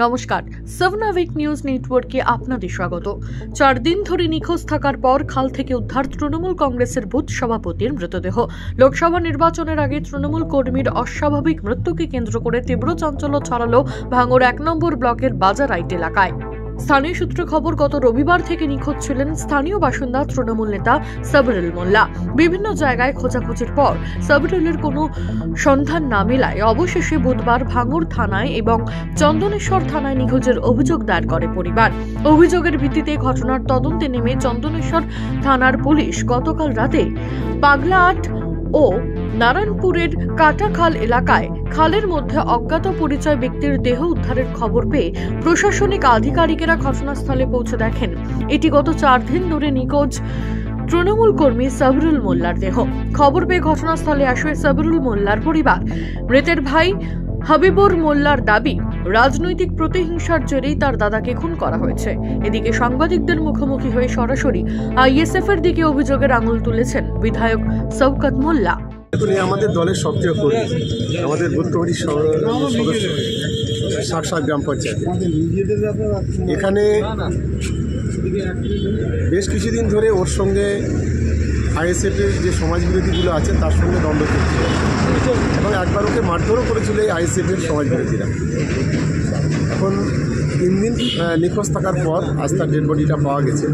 নমস্কার, 7 hour news নেটওয়ার্কে আপনাদের স্বাগত। 4 দিন ধরে নিখোঁজ থাকার পর খাল থেকে উদ্ধার তৃণমূল কংগ্রেসের বুথ সভাপতির মৃতদেহ। লোকসভা নির্বাচনের আগে তৃণমূল কর্মীর অস্বাভাবিক মৃত্যুকে কেন্দ্র করে তীব্র চাঞ্চল্য ছড়ালো ভাঙড় 1 নম্বর ব্লকের বাজারাইট এলাকায়। স্থানীয় সূত্রে খবর, গত রবিবার থেকে নিখোঁজ ছিলেন স্থানীয় বাসিন্দা তৃণমূল নেতা সাবরুল মোল্লা। বিভিন্ন জায়গায় খোঁজাখুঁজির পর সাবরুলের কোনো সন্ধান না মেলায় অবশেষে বুধবার ভাঙড় থানায় এবং চন্দনেশ্বর থানায় নিখোঁজের অভিযোগ দায়ের করে পরিবার। অভিযোগের ভিত্তিতে ঘটনার তদন্তে নেমে চন্দনেশ্বর থানার পুলিশ গতকাল রাতে পাগলাহাট ও নারায়ণপুরের কাটাখাল এলাকায় খালের মধ্যে অজ্ঞাত পরিচয় ব্যক্তির দেহ উদ্ধারের খবর পেয়ে প্রশাসনিক আধিকারিকেরা ঘটনাস্থলে পৌঁছে দেখেন এটি গত 4 দিন ধরে নিখোঁজ তৃণমূল কর্মী সাবরুল মোল্লার দেহ। খবর পেয়ে ঘটনাস্থলে আসে সাবরুল মোল্লার পরিবার। মৃতের ভাই হাবিবুর মোল্লার দাবি, রাজনৈতিক প্রতিহিংসার জেরেই তার দাদাকে খুন করা হয়েছে। এদিকে সাংবাদিকদের মুখোমুখি হয়ে সরাসরি আইএসএফ এর দিকে অভিযোগের আঙুল তুলেছেন বিধায়ক শওকত মোল্লা। আমাদের দলের সক্রিয় কর্মী, আমাদের বুথ কমিটির সদস্য, 60 গ্রাম পঞ্চায়েত। এখানে বেশ কিছুদিন ধরে ওর সঙ্গে আইএসএফের যে সমাজবিরোধীগুলো আছে তার সঙ্গে দ্বন্দ্ব চলছিল এবং একবার ওকে মারধরও করেছিল এই আইএসএফের সমাজবিরোধীরা। এখন 3 দিন নিখোঁজ থাকার পর আজ তার ডেড বডিটা পাওয়া গেছে।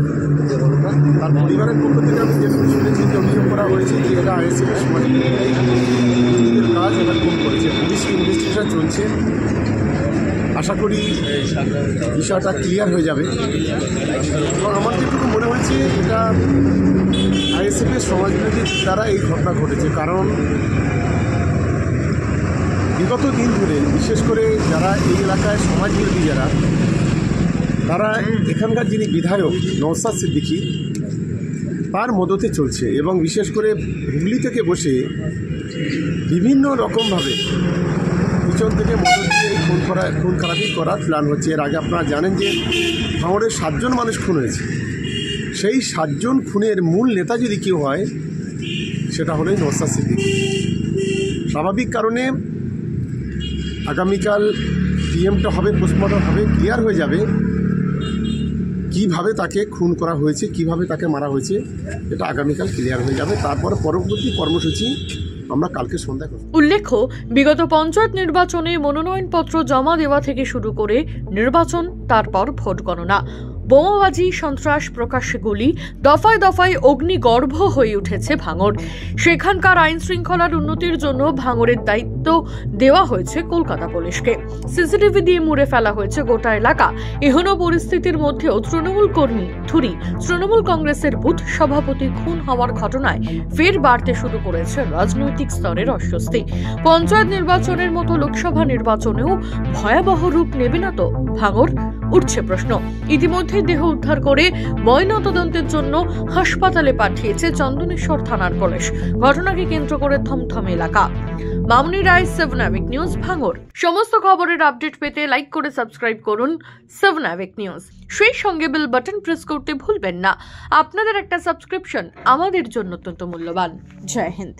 তার পরিবারের পক্ষ থেকে আমি যেটুকু শুনেছি যে অভিযোগ করা হয়েছে যে এরা আইএসএফের সমাজবিরোধীদের কাজ এরা খুন করেছে। পুলিশ ইনভেস্টিগেশন চলছে, আশা করি বিষয়টা ক্লিয়ার হয়ে যাবে। এবং আমার যেটুকু মনে হয়েছে এটা আইএসএফের সমাজবিরোধীর দ্বারা এই ঘটনা ঘটেছে, কারণ বিগত দিন ধরে বিশেষ করে যারা এই এলাকায় সমাজবিরোধী যারা, তারা এখানকার যিনি বিধায়ক নওশাদ সিদ্দিকী তার মদতে চলছে এবং বিশেষ করে হুগলি থেকে বসে বিভিন্ন রকমভাবে পিছন থেকে মদত দিয়ে খুন খারাপি করার প্ল্যান হচ্ছে। এর আগে আপনারা জানেন যে ভাঙড়ের 7 জন মানুষ খুন হয়েছে। সেই 7 জন খুনের মূল নেতা যদি কেউ হয় সেটা হলোই নওশাদ সিদ্দিকী। স্বাভাবিক কারণে আগামীকাল পিএমটা হবে, পোস্টমর্টম হবে, ক্লিয়ার হয়ে যাবে কিভাবে তাকে খুন করা হয়েছে, কিভাবে তাকে মারা হয়েছে, এটা আগামীকাল ক্লিয়ার হয়ে যাবে। তারপরে পরবর্তী কর্মসূচি আমরা কালকে সন্ধ্যা করব। উল্লেখ্য, বিগত পঞ্চায়েত নির্বাচনে মনোনয়নপত্র জমা দেওয়া থেকে শুরু করে নির্বাচন, তারপর ভোট গণনা, বোমাবাজি, সন্ত্রাস, প্রকাশ্যে গুলি, দফায় দফায় অগ্নিগর্ভ হয়ে উঠেছে ভাঙড়। সেখানকার আইন শৃঙ্খলার উন্নতির জন্য ভাঙড়ের দায়িত্ব দেওয়া হয়েছে কলকাতা পুলিশকে। সিসিটিভি দিয়ে মুড়ে ফেলা হয়েছে গোটা এলাকা। এহেন পরিস্থিতির মধ্যেও তৃণমূল কর্মী তৃণমূল কংগ্রেসের বুথ সভাপতি খুন হওয়ার ঘটনায় ফের বাড়তে শুরু করেছে রাজনৈতিক স্তরের অস্বস্তি। পঞ্চায়েত নির্বাচনের মতো লোকসভা নির্বাচনেও ভয়াবহ রূপ নেবে না তো ভাঙড়, উঠছে প্রশ্ন। ইতিমধ্যে দেহ উদ্ধার করে ময়নাতদন্তের জন্য হাসপাতালে পাঠিয়েছে চন্দনেশ্বর থানার পুলিশ। ঘটনাকে কেন্দ্র করে থমথমে এলাকা। মামনি রায়, 7 আওয়ার নিউজ, ভাঙড়। সমস্ত খবরের আপডেট পেতে লাইক করে সাবস্ক্রাইব করুন 7 আওয়ার নিউজ। সেই সঙ্গে বেল বাটন প্রেস করতে ভুলবেন না। আপনাদের একটা সাবস্ক্রিপশন আমাদের জন্য অত্যন্ত মূল্যবান। জয় হিন্দ।